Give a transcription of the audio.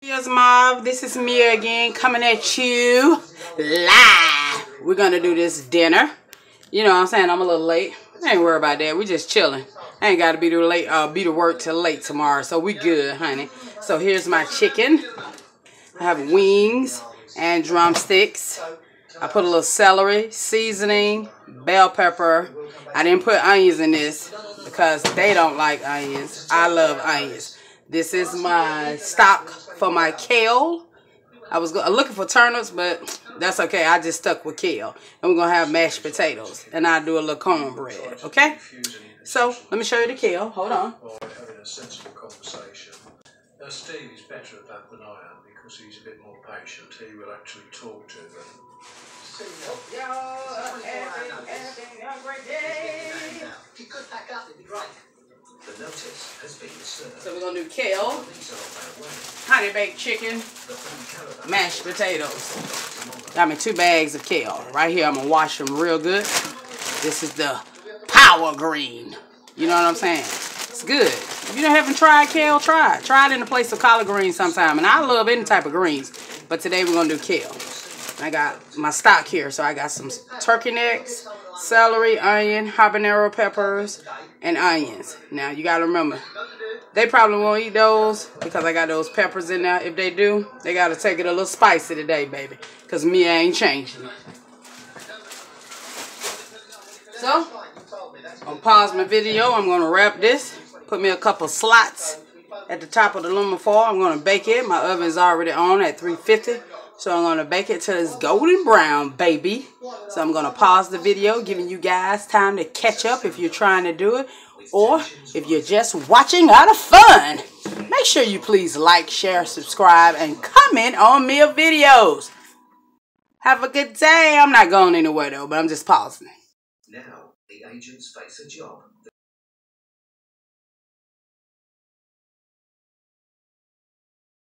Here's Mob. This is me again coming at you live. We're gonna do this dinner. You know what I'm saying? I'm a little late. I ain't worried about that. We just chilling. I ain't gotta be to work till late tomorrow. So we good, honey. So here's my chicken. I have wings and drumsticks. I put a little celery, seasoning, bell pepper. I didn't put onions in this because they don't like onions. I love onions. This is my stock for my kale. I was looking for turnips, but that's okay. I just stuck with kale. And we're going to have mashed potatoes. And I'll do a little cornbread, okay? So, let me show you the kale. Hold on. Having a sensible conversation. Steve is better at that than I am because he's a bit more patient. He will actually talk to them. Y'all have a great day. If you could pack up, it'd be great. The notice has been served. So we're going to do kale, honey baked chicken, mashed potatoes. Got me 2 bags of kale. Right here, I'm going to wash them real good. This is the power green. You know what I'm saying? It's good. If you haven't tried kale, try it. Try it in the place of collard greens sometime. And I love any type of greens. But today we're going to do kale. I got my stock here. So I got some turkey necks, celery, onion, habanero peppers, and onions. Now, you got to remember, they probably won't eat those because I got those peppers in there. If they do, they got to take it a little spicy today, baby. Because me, I ain't changing. So, I'm going to pause my video. I'm going to wrap this. Put me a couple slots at the top of the aluminum foil. I'm going to bake it. My oven is already on at 350. So I'm going to bake it till it's golden brown, baby. So I'm going to pause the video, giving you guys time to catch up if you're trying to do it. Or if you're just watching out of fun. Make sure you please like, share, subscribe, and comment on me videos. Have a good day. I'm not going anywhere though, but I'm just pausing. Now, the agents face a job.